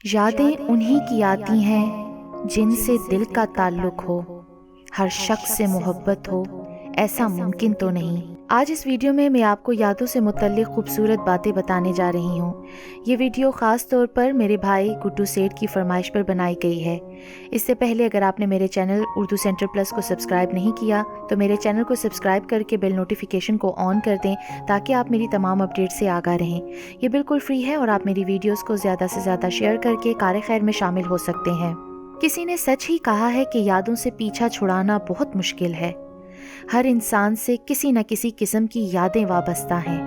یادیں انہی کی آتی ہیں جن سے دل کا تعلق ہو، ہر شخص سے محبت ہو، ایسا ممکن تو نہیں۔ آج اس ویڈیو میں آپ کو یادوں سے متعلق خوبصورت باتیں بتانے جا رہی ہوں۔ یہ ویڈیو خاص طور پر میرے بھائی گڈو سیٹھ کی فرمائش پر بنائی گئی ہے۔ اس سے پہلے اگر آپ نے میرے چینل اردو سینٹر پلس کو سبسکرائب نہیں کیا تو میرے چینل کو سبسکرائب کر کے بیل نوٹیفیکیشن کو آن کر دیں تاکہ آپ میری تمام اپڈیٹ سے آگاہ رہیں۔ یہ بالکل فری ہے اور آپ میری ویڈیوز کو زیادہ سے زیادہ شیئر کر کے کار خیر میں شامل ہو سکتے ہیں۔ کسی نے سچ ہی کہا ہے کہ یادوں سے پیچھا چھڑانا بہت مشکل ہے۔ ہر انسان سے کسی نہ کسی قسم کی یادیں وابستہ ہیں،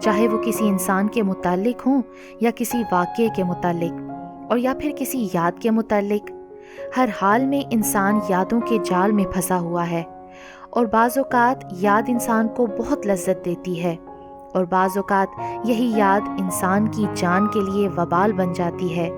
چاہے وہ کسی انسان کے متعلق ہوں یا کسی واقعے کے متعلق اور یا پھر کسی یاد کے متعلق۔ ہر حال میں انسان یادوں کے جال میں پھنسا ہوا ہے، اور بعض اوقات یاد انسان کو بہت لذت دیتی ہے اور بعض اوقات یہی یاد انسان کی جان کے لیے وبال بن جاتی ہے۔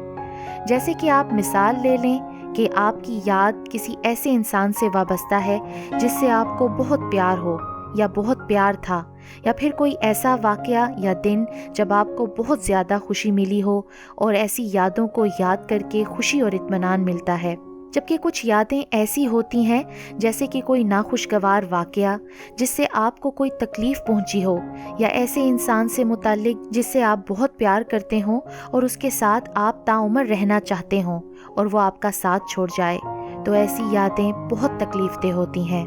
جیسے کہ آپ مثال لے لیں کہ آپ کی یاد کسی ایسے انسان سے وابستہ ہے جس سے آپ کو بہت پیار ہو یا بہت پیار تھا، یا پھر کوئی ایسا واقعہ یا دن جب آپ کو بہت زیادہ خوشی ملی ہو، اور ایسی یادوں کو یاد کر کے خوشی اور اطمینان ملتا ہے۔ جبکہ کچھ یادیں ایسی ہوتی ہیں جیسے کہ کوئی ناخوشگوار واقعہ جس سے آپ کو کوئی تکلیف پہنچی ہو، یا ایسے انسان سے متعلق جس سے آپ بہت پیار کرتے ہوں اور اس کے ساتھ آپ تاعمر رہنا چاہتے ہوں اور وہ آپ کا ساتھ چھوڑ جائے، تو ایسی یادیں بہت تکلیف دہ ہوتی ہیں۔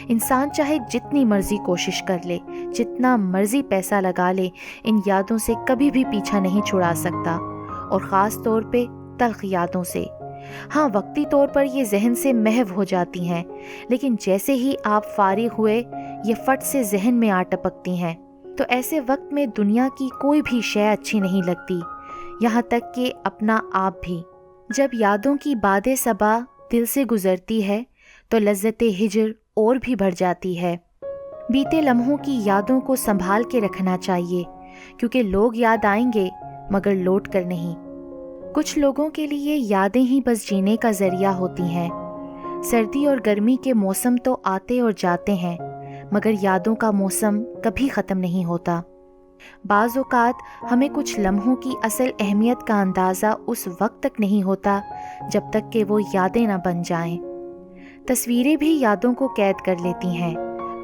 انسان چاہے جتنی مرضی کوشش کر لے، جتنا مرضی پیسہ لگا لے، ان یادوں سے کبھی بھی پیچھا نہیں چھڑا سکتا، اور خاص طور پہ تلخ یادوں سے۔ ہاں، وقتی طور پر یہ ذہن سے محو ہو جاتی ہیں، لیکن جیسے ہی آپ فارغ ہوئے یہ فٹ سے ذہن میں آ ٹپکتی ہیں۔ تو ایسے وقت میں دنیا کی کوئی بھی شے اچھی نہیں لگتی، یہاں تک کہ اپنا آپ بھی۔ جب یادوں کی باد صبا دل سے گزرتی ہے تو لذت ہجر اور بھی بڑھ جاتی ہے۔ بیتے لمحوں کی یادوں کو سنبھال کے رکھنا چاہیے، کیونکہ لوگ یاد آئیں گے مگر لوٹ کر نہیں۔ کچھ لوگوں کے لیے یادیں ہی بس جینے کا ذریعہ ہوتی ہیں۔ سردی اور گرمی کے موسم تو آتے اور جاتے ہیں، مگر یادوں کا موسم کبھی ختم نہیں ہوتا۔ بعض اوقات ہمیں کچھ لمحوں کی اصل اہمیت کا اندازہ اس وقت تک نہیں ہوتا جب تک کہ وہ یادیں نہ بن جائیں۔ تصویریں بھی یادوں کو قید کر لیتی ہیں۔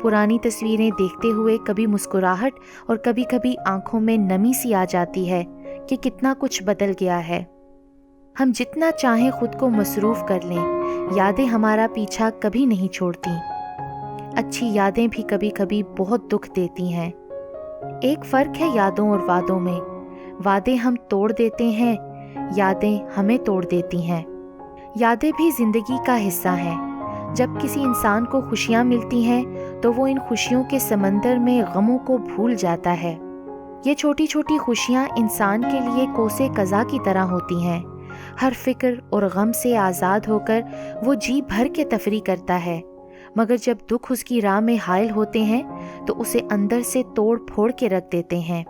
پرانی تصویریں دیکھتے ہوئے کبھی مسکراہٹ اور کبھی کبھی آنکھوں میں نمی سی آ جاتی ہے کہ کتنا کچھ بدل گیا ہے۔ ہم جتنا چاہیں خود کو مصروف کر لیں، یادیں ہمارا پیچھا کبھی نہیں چھوڑتی۔ اچھی یادیں بھی کبھی کبھی بہت دکھ دیتی ہیں۔ ایک فرق ہے یادوں اور وعدوں میں۔ وعدے ہم توڑ دیتے ہیں، یادیں ہمیں توڑ دیتی ہیں۔ یادیں بھی زندگی کا حصہ ہیں۔ جب کسی انسان کو خوشیاں ملتی ہیں تو وہ ان خوشیوں کے سمندر میں غموں کو بھول جاتا ہے۔ یہ چھوٹی چھوٹی خوشیاں انسان کے لیے کوسے قضا کی طرح ہوتی ہیں۔ ہر فکر اور غم سے آزاد ہو کر وہ جی بھر کے تفریح کرتا ہے، مگر جب دکھ اس کی راہ میں حائل ہوتے ہیں تو اسے اندر سے توڑ پھوڑ کے رکھ دیتے ہیں۔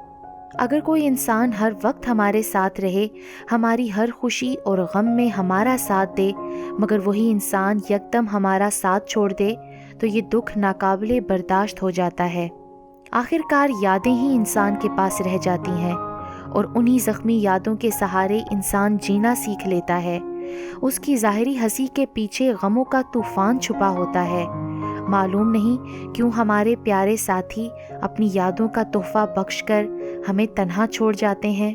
اگر کوئی انسان ہر وقت ہمارے ساتھ رہے، ہماری ہر خوشی اور غم میں ہمارا ساتھ دے، مگر وہی انسان یکدم ہمارا ساتھ چھوڑ دے، تو یہ دکھ ناقابل برداشت ہو جاتا ہے۔ آخر کار یادیں ہی انسان کے پاس رہ جاتی ہیں، اور انہی زخمی یادوں کے سہارے انسان جینا سیکھ لیتا ہے۔ اس کی ظاہری ہنسی کے پیچھے غموں کا طوفان چھپا ہوتا ہے۔ معلوم نہیں کیوں ہمارے پیارے ساتھی اپنی یادوں کا تحفہ بخش کر ہمیں تنہا چھوڑ جاتے ہیں۔